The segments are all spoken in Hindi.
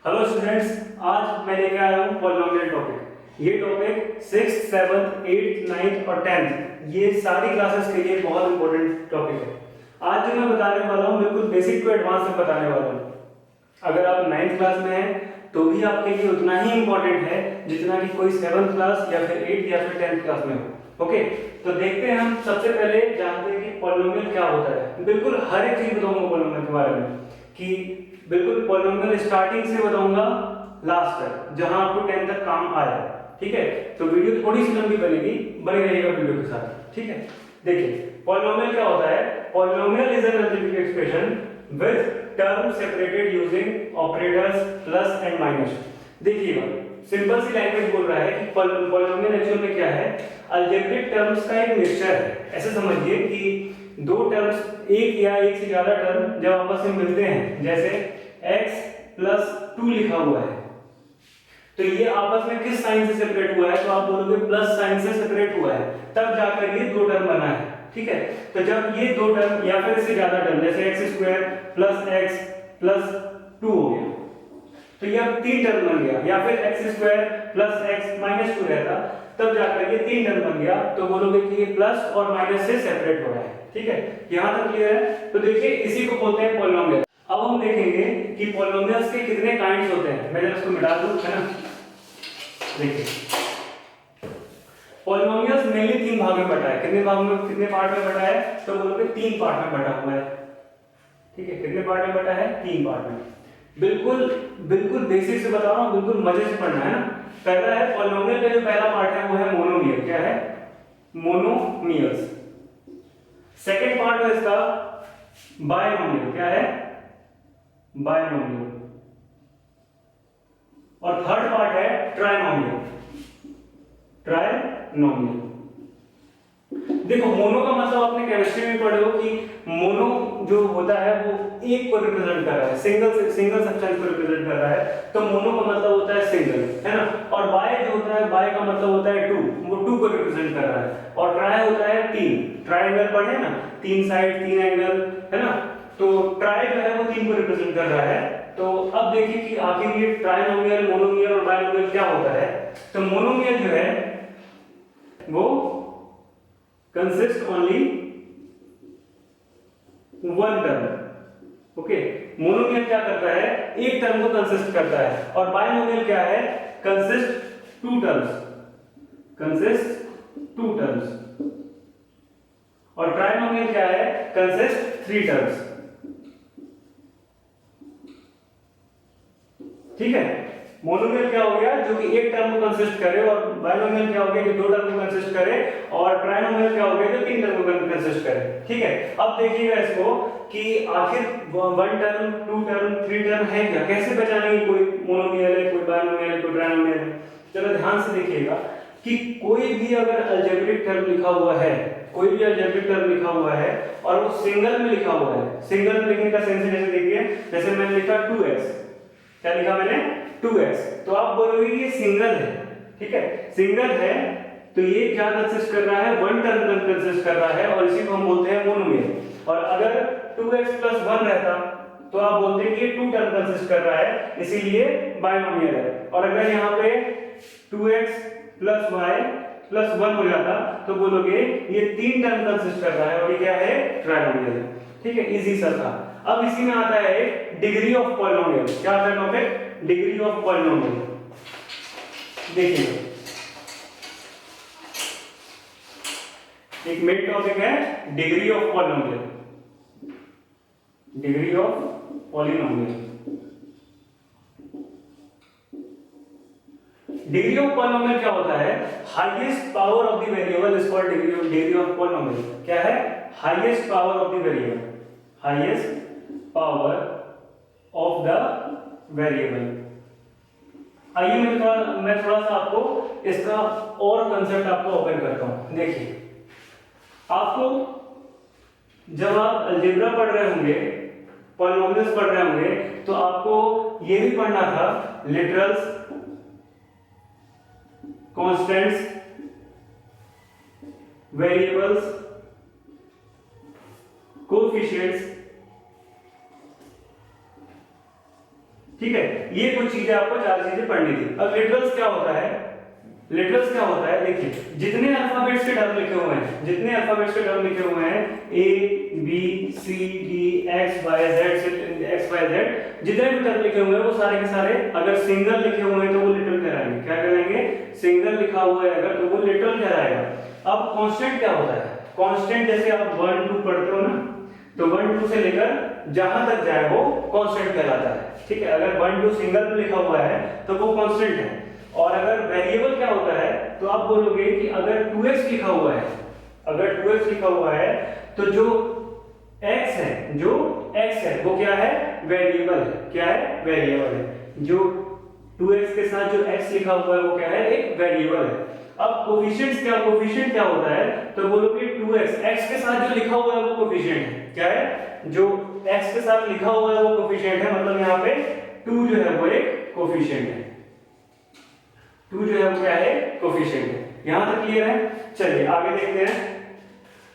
हेलो स्टूडेंट्स, आज मैं लेके आया हूँ पॉलिनोमियल टॉपिक। ये topic 6th, 7th, 8th, 9th और 10th ये सारी क्लासेस के लिए बहुत इंपॉर्टेंट टॉपिक है। आज जो मैं बताने वाला हूँ बिल्कुल बेसिक टू एडवांस में बताने वाला हूँ। अगर आप 9th क्लास में हैं तो भी आपके लिए उतना ही इंपॉर्टेंट है जितना कि कोई 7th क्लास या फिर 8th या फिर 10th क्लास में हो। ओके, तो देखते हैं हम सबसे पहले जानते हैं कि पॉलिनोमियल क्या होता है। बिल्कुल हर एक चीज बताऊंगा पॉलिनोमियल के बारे में कि बिल्कुल पॉलिनोमियल स्टार्टिंग से बताऊंगा लास्ट तक, जहां आपको 10 तक काम आए। ठीक है, तो वीडियो थोड़ी सी लंबी बनेगी, बने रहिएगा वीडियो के साथ। ठीक है, देखिए पॉलिनोमियल क्या होता है। Polynomial is an algebraic expression with term separated using operators plus and minus. देखिएगा, सिंपल सी लैंग्वेज बोल रहा है कि पॉलिनोमियल एक्चुअल में क्या है, अलजेब्रिक टर्म्स का एक मिक्सचर है। ऐसे समझिए कि दो टर्म्स, एक या एक से ज्यादा टर्म जब आपस में मिलते हैं, जैसे x प्लस 2 लिखा हुआ है, तो ये आपस में किस साइन से सेपरेट हुआ है, तो आप बोलोगे प्लस साइन से सेपरेट हुआ है, तब जाकर ये दो टर्म बना है। ठीक है, तो जब ये दो टर्म या फिर इससे ज्यादा टर्म, जैसे x square plus x plus 2 हो गया, तो ये अब तीन टर्म बन गया, या फिर x square plus x minus 2 रहता, तब जाकर ये तीन टर्म बन गया, तो बोलोगे कि ये प्लस और माइनस से सेपरेट हो रहा है। ठीक है, यहां तक क्लियर है। तो देखिए इसी को बोलते हैं पॉलिनोमियल। अब हम देखेंगे कि पॉलिनोमियल्स के कितने काइंड्स होते हैं। मैं जरा इसको मिटा दूं, है ना। देखिए पॉलिनोमियल्स मेनली तीन भाग में बटा है। कितने भाग में, कितने पार्ट में बटा है, तो बोलोगे तीन पार्ट में बटा हुआ है। ठीक है, कितने पार्ट में बटा है, तीन पार्ट में। बिल्कुल बिल्कुल बेसिक से बता रहा हूं, बिल्कुल मजे से पढ़ना है ना। पहला है पॉलिनोमियल का जो पहला पार्ट है वो है मोनोमियल। क्या है, मोनोमियल्स। सेकंड पार्ट है इसका बायनोमियल। क्या है, बायनोमियल। और थर्ड पार्ट है ट्राइनोमियल। ट्राइनोमियल। देखो मोनो का मतलब आपने केमिस्ट्री में पढ़े हो कि मोनो जो होता है वो एक को रिप्रेजेंट कर रहा है, सिंगल सब्सटेंस को रिप्रेजेंट कर रहा है, तो मोनो का मतलब होता है सिंगल, है ना। और बाय जो होता है, बाय का मतलब होता है टू, वो टू को रिप्रेजेंट कर रहा है। और ट्राई होता है तीन, ट्रायंगल पढ़े ना, तीन साइड तीन एंगल, है ना। तो ट्राई जो है वो तीन को रिप्रेजेंट कर रहा है। तो अब देखिए कि आखिर ये ट्राइनोमियल, मोनोमियल और बायनोमियल क्या होता है। तो मोनोमियल जो है वो consist only one term. Okay, monomial क्या करता है, एक टर्म को कंसिस्ट करता है। और बायनोमियल क्या है, consist to terms, consist to terms. और ट्राइनोमियल क्या है, कंसिस्ट थ्री टर्म्स। ठीक है, मोनोमियल क्या हो गया, जो कि एक टर्म को कंसिस्ट करे, और बायनोमियल क्या हो गया, जो दो टर्म को कंसिस्ट करे, और ट्राइनोमियल क्या हो गया, जो तीन टर्म को कंसिस्ट करे। ठीक है, अब देखिएगा इसको कि आखिर one term, two term, three term है क्या, कैसे पहचानेंगे कोई मोनोमियल है, कोई बायनोमियल है, कोई ट्राइनोमियल है। चलो ध्यान से देखिएगा कि कोई भी अगर अलजेब्रिक टर्म लिखा हुआ है, कोई भी अलजेब्रिक टर्म लिखा हुआ है और वो सिंगल में लिखा हुआ है, सिंगल में लिखने का सेंस जैसे देखिए, जैसे मैंने लिखा 2x, क्या लिखा मैंने, 2x, तो आप बोलोगे ये सिंगल है। ठीक है, सिंगल है तो ये क्या कंसिस्ट कर रहा है, वन टर्म कंसिस्ट कर रहा है, और इसी को हम बोलते हैं मोनोमियल। और अगर 2x प्लस 1 रहता तो आप बोलते हैं कि ये टू टर्म कंसिस्ट कर रहा है, इसीलिए बायनोमियल है। और अगर यहाँ पे 2x प्लस y प्लस 1 हो जाता तो बोलोगे ये तीन टर्म कंसिस्ट कर रहा है, और ये क्या है, ट्राइनोमियल। ठीक है, इजी सा था। अब इसी में आता है डिग्री ऑफ पॉलिनोमियल। क्या आता है टॉपिक, डिग्री ऑफ पॉलिनोमियल। देखिए एक मेन टॉपिक है degree of polynomial, degree of polynomial. Degree of polynomial क्या होता है, highest power of the variable is called degree of polynomial. क्या है, highest power of the variable, highest power of the variable. आइए मैं थोड़ा सा आपको इसका और कंसेप्ट आपको ओपन करता हूं। देखिए आपको जब आप अलजेब्रा पढ़ रहे होंगे, पॉलिनोमियल्स पढ़ रहे होंगे, तो आपको यह भी पढ़ना था लिटरल्स, कांस्टेंट्स, वेरिएबल्स, कोएफिशिएंट्स। ठीक है, ये कुछ चीजें आपको 4 चीजें पढ़नी थी। अब लिटरल्स क्या होता है, लिटरल्स क्या होता है, देखिए जितने अल्फाबेट्स के टर्म लिखे हुए हैं, जितने अल्फाबेट्स के टर्म लिखे हुए हैं A B C D X Y Z, जितने भी टर्म लिखे हुए हैं वो सारे के सारे अगर सिंगल लिखे हुए हैं तो वो लिटरल कहलाएंगे। क्या कहलाएंगे? सिंगल लिखा हुआ है अगर तो वो लिटरल कहलाएगा। अब कांस्टेंट क्या होता है? कांस्टेंट जैसे आप 1 2 पढ़ते हो ना, तो 1 2 से लेकर जहां तक जाए वो कांस्टेंट कहलाता है। ठीक है, अगर 1 2 सिंगल में लिखा हुआ है तो वो कांस्टेंट है। और अगर वेरिएबल क्या होता है तो आप बोलोगे कि अगर 2x लिखा हुआ है, अगर 2x लिखा हुआ है तो जो x है, जो x है वो क्या है? वेरिएबल है। क्या है? वेरिएबल है। जो 2x के साथ जो x लिखा हुआ है वो क्या है? एक वेरिएबल है। अब कोफिशिएंट्स क्या, कोफिशिएंट क्या होता है तो बोलोगे 2x, x के साथ जो लिखा हुआ है वो कोफिशिएंट है। क्या है? जो x के साथ लिखा हुआ है वो कोफिशिएंट है, मतलब यहाँ पे 2 जो है वो एक कोफिशिएंट है। 2 जो है वो क्या है? कोफिशिएंट है। यहां तक क्लियर है? चलिए आगे देखते हैं।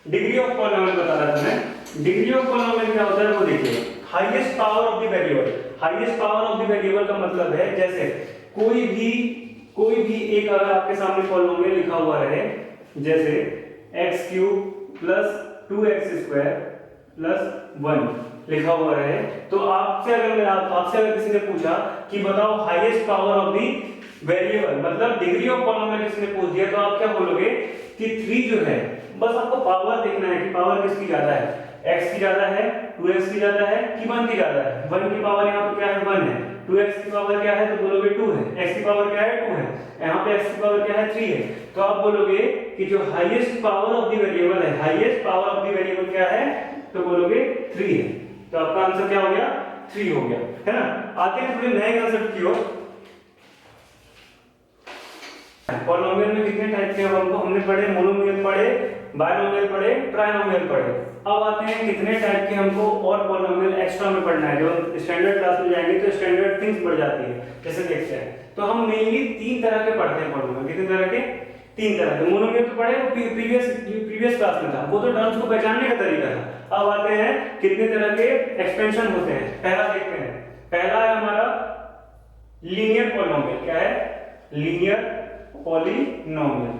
डिग्री ऑफ पॉलिनोमियल बता रहा था मैं। डिग्री ऑफ पॉलिनोमियल क्या होता है वो देखिए। Highest power of the variable, highest power of the variable का मतलब है जैसे कोई भी एक अगर आपके सामने पॉलिनोमियल लिखा हुआ है जैसे x³ + 2x² + 1 लिखा हुआ है, तो आपसे अगर किसी ने पूछा कि बताओ highest power of the variable, मतलब डिग्री ऑफ पॉलिनोमियल किसी ने पूछ दिया, तो आप क्या बोलोगे कि 3 जो है, बस आपको पावर देखना है कि पावर किसकी ज्यादा है, x की ज्यादा है, 2x की ज्यादा है कि 1 की ज्यादा है। 1 की पावर यहाँ पे क्या है? 1 है। 2x की पावर क्या है तो बोलोगे 2 है। x की पावर क्या है? 2 है। यहाँ पे x की पावर क्या है? 3 है। तो आप बोलोगे कि जो highest power of the variable है, highest power of the variable क्या है तो बोलोगे 3 है। तो आपका आंसर क्या हो गया? 3 हो गया, है ना। आते हैं थोड़े नए कांसेप्ट की ओर। पॉलिनोमियल में कितने टाइप के हमने पढ़े? मोनोमियल पढ़े, बायनोमियल पढ़े, ट्राइनोमियल पढ़े। अब आते हैं कितने टाइप के हमको और पॉलिनोमियल एक्स्ट्रा में पढ़ना है। जो स्टैंडर्ड क्लास में जाएंगे तो स्टैंडर्ड थिंग्स बढ़ जाती है। जैसे देखते हैं तो हम मेनली 3 तरह के पढ़ते हैं पॉलिनोमियल। कितने तरह के? 3 तरह के। मोनोमियल तो पढ़े, वो प्रीवियस क्लास में था, वो तो टर्म्स को पहचानने का तरीका था। अब आते हैं कितने तरह के एक्सपेंशन होते हैं। पहला देखते हैं, पहला है हमारा लीनियर पॉलिनोमियल। क्या है? Linear polynomial.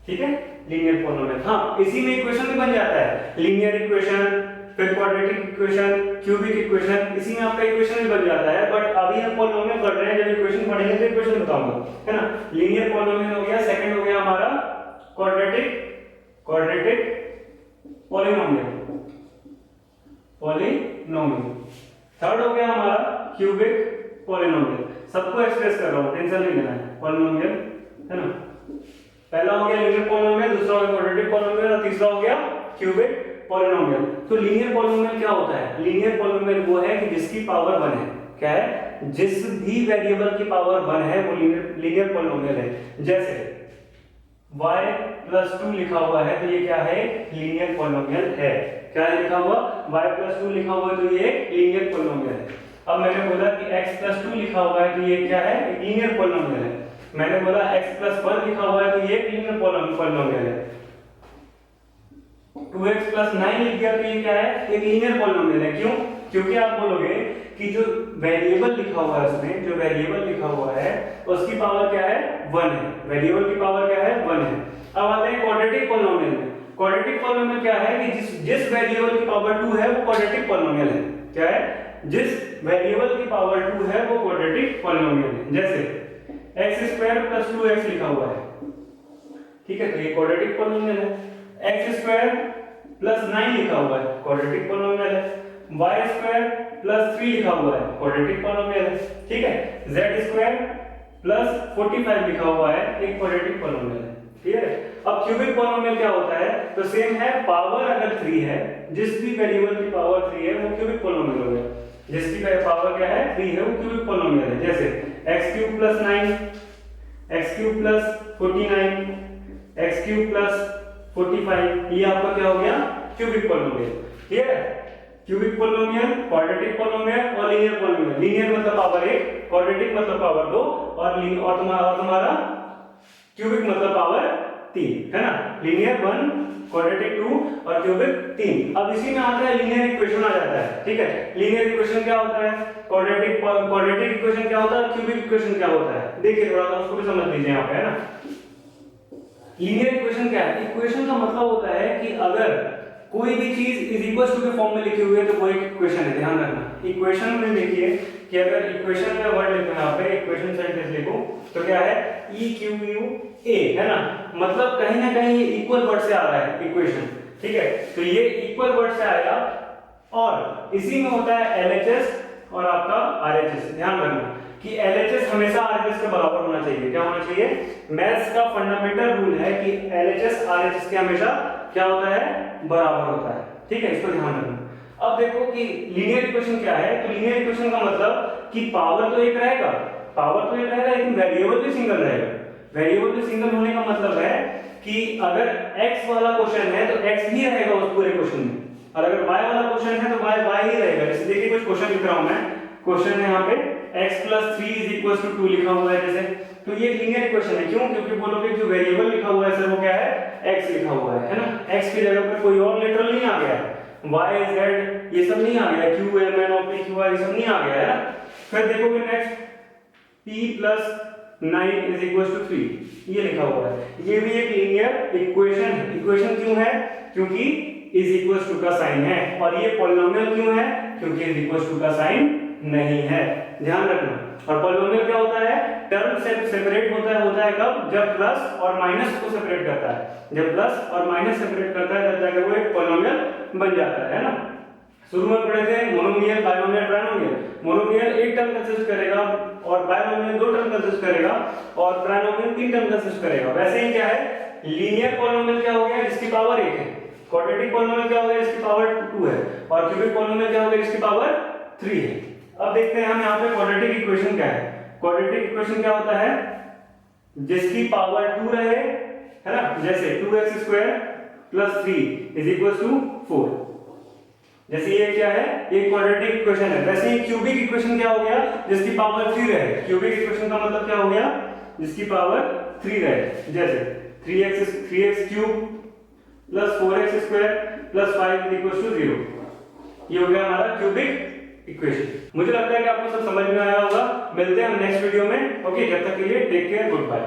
ठीक है, लीनियर पॉलिनोमियल। हाँ, इसी में इक्वेशन भी बन जाता है। लीनियर इक्वेशन, फिर क्वाड्रेटिक इक्वेशन, क्यूबिक इक्वेशन, इसी में आपका इक्वेशन भी बन जाता है। बट अभी हम पॉलिनोमियल पढ़ रहे हैं, जब इक्वेशन पढ़ेंगे तो इक्वेशन बताऊंगा, है ना। लीनियर पॉलिनोमियल हो गया। सेकंड हो गया हमारा क्वाड्रेटिक पॉलिनोमियल। थर्ड हो गया हमारा क्यूबिक पॉलिनोमियल। सबको एक्सप्रेस कर रहा हूं, टेंशन नहीं लेना है। पॉलिनोमियल, है ना। पहला हो गया लीनियर पॉलिनोमियल, दूसरा हो गया क्वाड्रेटिक पॉलिनोमियल और तीसरा हो गया क्यूबिक पॉलिनोमियल। तो लीनियर पॉलिनोमियल क्या होता है? लीनियर पॉलिनोमियल वो है कि जिसकी पावर 1 है। क्या है? जिस भी वेरिएबल की पावर 1 है वो लीनियर पॉलिनोमियल है। जैसे y+2 लिखा हुआ है तो ये क्या है? लीनियर पॉलिनोमियल है। क्या लिखा हुआ? y+2 लिखा हुआ है तो ये लीनियर पॉलिनोमियल है। अब मैंने बोला कि x+2 लिखा हुआ है तो ये क्या है? लीनियर पॉलिनोमियल है। मैंने बोला x+1 लिखा हुआ है तो ये लीनियर पॉलिनोमियल है। 2x+9 लिख दिया तो ये क्या है? एक लीनियर पॉलिनोमियल है। क्यों? क्योंकि आप बोलोगे कि जो वेरिएबल लिखा हुआ है, उसमें जो वेरिएबल लिखा हुआ है उसकी पावर क्या है? 1 है। वेरिएबल की पावर क्या है? 1 है। अब आते हैं क्वाड्रेटिक पॉलिनोमियल में। क्वाड्रेटिक पॉलिनोमियल क्या है कि जिस वेरिएबल की पावर 2 है वो क्वाड्रेटिक पॉलिनोमियल है। क्या है? जिस वेरिएबल की पावर 2 है वो क्वाड्रेटिक पॉलिनोमियल है। जैसे x² + 2x लिखा हुआ है, ठीक है, तो ये क्वाड्रेटिक पॉलिनोमियल है। x² + 9 लिखा हुआ है, क्वाड्रेटिक पॉलिनोमियल है। y² + 3 लिखा हुआ है, क्वाड्रेटिक पॉलिनोमियल है। ठीक है, z² + 45 लिखा हुआ है, एक क्वाड्रेटिक पॉलिनोमियल है। ठीक है। अब क्यूबिक पॉलिनोमियल क्या होता है? तो सेम है, पावर अगर 3 है, जिस भी वेरिएबल की पावर 3 है वो क्यूबिक पॉलिनोमियल हो गया। जिसकी पावर क्या है? 3 है, वो क्यूबिक पॉलिनोमियल है। जैसे x³ + 9, x³ + 49, x³ + 45, ये आपका क्या हो गया? Cubic polynomial. ठीक है, क्यूबिक पॉलिनोमियल, क्वाड्रेटिक पॉलिनोमियल और लीनियर पॉलिनोमियल। लीनियर मतलब पावर 1, क्वाड्रेटिक मतलब पावर 2 और तुम्हारा क्यूबिक मतलब पावर 3 है ना, लीनियर 1, क्वाड्रेटिक 2 और क्यूबिक 3। अब इसी में आता है लीनियर इक्वेशन आ जाता है, ठीक है। लीनियर इक्वेशन क्या होता है, क्वाड्रेटिक इक्वेशन क्या होता है, क्यूबिक इक्वेशन क्या होता है, देखिए थोड़ा सा उसको भी समझ लीजिए यहाँ पे, है ना। लीनियर इक्वेशन क्या है, इक्वेशन का मतलब होता है कि अगर कोई भी चीज इज इक्वल टू के फॉर्म में लिखी हुई है तो वो एक इक्वेशन है, ध्यान रखना। इक्वेशन में देखिए कि अगर इक्वेशन में वर्ड लिखो यहाँ पे, इक्वेशन सेंटेंस लिखो तो क्या है, ई क्यू यू ए, है ना, मतलब कहीं ना कहीं ये इक्वल वर्ड से आ रहा है इक्वेशन, ठीक है। तो ये इक्वल वर्ड से आएगा और इसी में होता है एलएचएस और आपका आरएचएस। ध्यान रखना कि एलएचएस हमेशा आरएचएस के बराबर होना चाहिए। क्या होना चाहिए, मैथ्स का फंडामेंटल रूल है कि एलएचएस आरएचएस के हमेशा क्या होता है, बराबर होता है, ठीक है, इसको ध्यान रखना। अब देखो कि लीनियर इक्वेशन क्या है, तो लीनियर इक्वेशन का मतलब कि पावर तो एक रहेगा, लेकिन वेरिएबल भी सिंगल रहेगा। वेरिएबल भी सिंगल होने का मतलब है कि अगर x वाला क्वेश्चन है तो x ही रहेगा उस पूरे क्वेश्चन में, और अगर y वाला क्वेश्चन है तो y ही रहेगा। जैसे देखिए कुछ क्वेश्चन लिख रहा हूं मैं, क्वेश्चन है यहाँ पे x + 3 = 2 लिखा हुआ है जैसे, तो ये लीनियर इक्वेशन है। क्यों, क्योंकि बोलोगे जो वेरिएबल लिखा हुआ है सर वो क्या है, x लिखा हुआ है ना, x की जगह पर कोई और लेटर नहीं आ गया है, y z ये सब नहीं आ गया, q m n o p q r ये सब नहीं आ गया है ना। फिर देखोगे नेक्स्ट p + 9 = 3 ये लिखा हुआ है, ये भी एक लीनियर इक्वेशन है। इक्वेशन क्यों है, क्योंकि = का साइन है, और ये पॉलिनोमियल क्यों है, क्योंकि = का साइन नहीं है, ध्यान रखना। और पॉलिनोमियल क्या होता है, टर्म से सेपरेट होता है कब, जब प्लस और माइनस को सेपरेट करता है, जब प्लस और माइनस सेपरेट करता है तब जाके वो एक पॉलिनोमियल बन जाता है ना। शुरू में पढ़े थे मोनोमियल, बायनोमियल, ट्राइनोमियल। मोनोमियल एक टर्म कंसिस्ट करेगा और बायनोमियल 2 टर्म कंसिस्ट करेगा और ट्राइनोमियल 3 टर्म कंसिस्ट करेगा। वैसे ही क्या है, लीनियर पॉलिनोमियल क्या हो गया, जिसकी पावर 1 है, क्वाड्रेटिक पॉलिनोमियल क्या हो गया, जिसकी पावर 2 है, और क्यूबिक पॉलिनोमियल क्या हो गया, जिसकी पावर 3 है। अब देखते हैं हम यहाँ पे क्वाड्रेटिक इक्वेशन क्या है। क्वाड्रेटिक इक्वेशन क्या होता है, जिसकी पावर 2 रहे, है ना, जैसे 2x² + 3 = 4, जैसे ये क्या है, ये क्वाड्रेटिक इक्वेशन है। वैसे ही क्यूबिक इक्वेशन क्या हो गया, जिसकी पावर 3 रहे। क्यूबिक इक्वेशन का मतलब क्या हो गया, जिसकी पावर 3 रहे, जैसे 3x³ + 4x² + 5 = 0, ये हो गया हमारा क्यूबिक इक्वेशन। मुझे लगता है कि आपको सब समझ में आया होगा। मिलते हैं हम नेक्स्ट वीडियो में, ओके, जब तक के लिए टेक केयर, गुड बाय।